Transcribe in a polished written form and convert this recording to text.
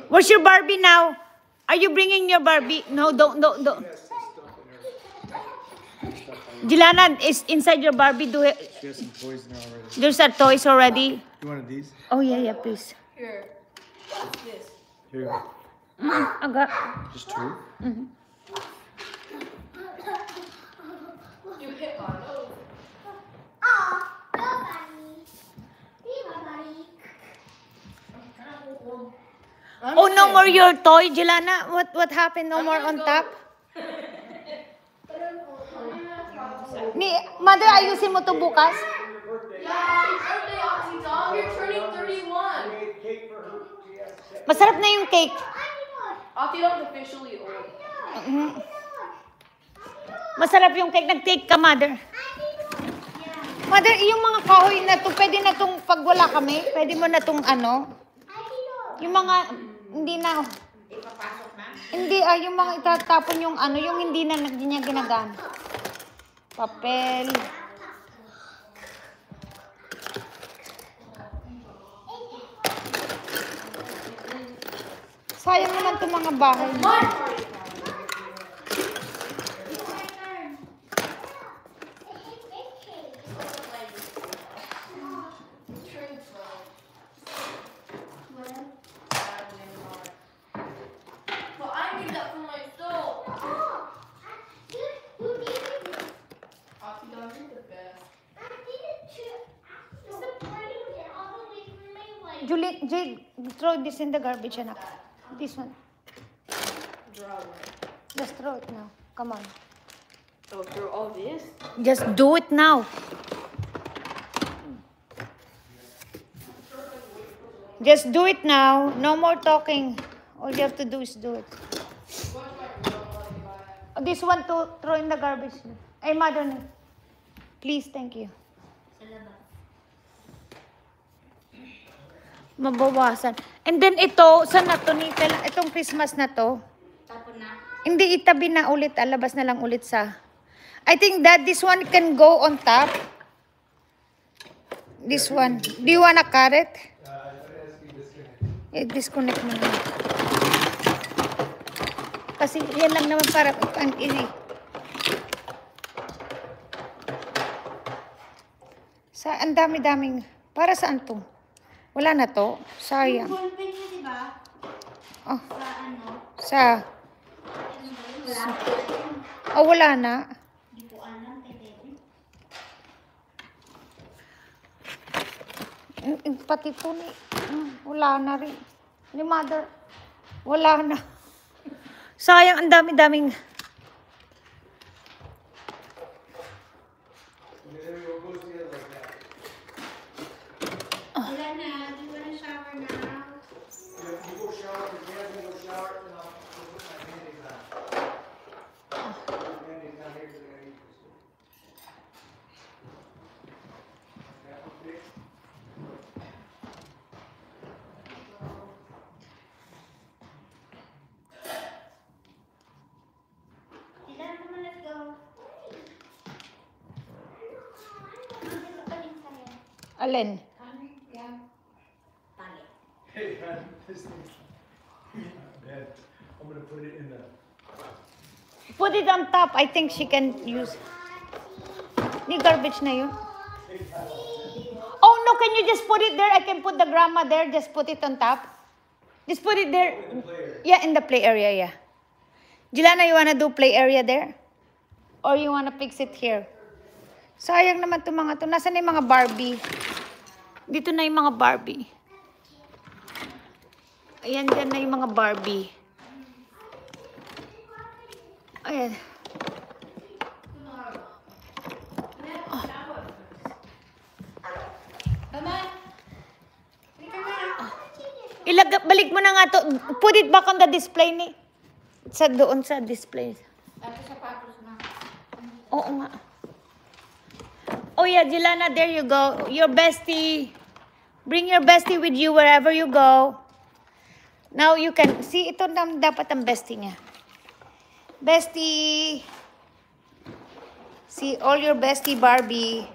Where's your Barbie now? Are you bringing your Barbie? No, don't. Jilana is inside your Barbie. She has some toys now already. There's a toys already. You want these? Oh yeah, please. Here. What's this? Here you go. Aga. Just two? You hit on it. Oh, no more your toy, Jilana. What happened? No more on top? Mother, ayusin mo to bukas? Yeah, happy birthday, Oxy Dog. You're turning 31. Masarap na yung cake. Oxy Dog's officially old. Masarap yung cake. Nag-take ka, Mother. Mother, yung mga kahoy na to, pwede na tong pag wala kami, pwede mo na tong ano? Yung mga, hindi na. Ipapasok na? Hindi, yung mga itatapon yung ano, yung hindi na hindi niya ginagamit. Papel. Sayang naman itong mga bahay. Well, I need that for myself. Oxy Dog, you're the best. Julie, Jade, throw this in the garbage, anak. This one. Just throw it now. Come on. Oh, through all this? Just do it now. Just do it now. No more talking. All you have to do is do it. This one to throw in the garbage. Ay, Mother, please, thank you. Mabawasan. And then ito, saan na to? Itong Christmas na to. Tapon na. Hindi itabi na ulit. Alabas na lang ulit sa... I think that this one can go on top. This one. Do you wanna cut it? Disconnect mo na. Kasi yan lang naman para ang easy. Ang dami-daming... Para saan to? Wala na to. Sayang. Yung ballpen niya, di ba? Oh, Sa ano? sa... Wala. Oh, wala na. Hindi ko alam kay Bebe. Pati to ni... wala na rin. Ni Mother. Wala na. Sayang, ang dami-daming... Wala na. Di ba na shower na? Ilan naman, let's go. Dito pa din sa'yo. Alin? Yan. Pali. Hey, man, this thing's bad. I'm gonna put it in the... Put it on top. I think she can use... Ni garbage na yun. Oh no, can you just put it there? I can put the grandma there. Just put it on top. Just put it there. Yeah, in the play area, yeah. Jilana, you wanna do play area there? Or you wanna fix it here? Sayang naman itong mga to. Nasaan na yung mga Barbie? Dito na yung mga Barbie. Ayan, dyan na yung mga Barbie. Ayan. Balik mo na nga to. Put it back on the display ni. Doon sa display. Tapos sapatos na. Oo nga. Oh yeah, Jilana, there you go. Your bestie. Bring your bestie with you wherever you go. Now you can see, ito na dapat ang bestie niya. Bestie. See all your bestie Barbie.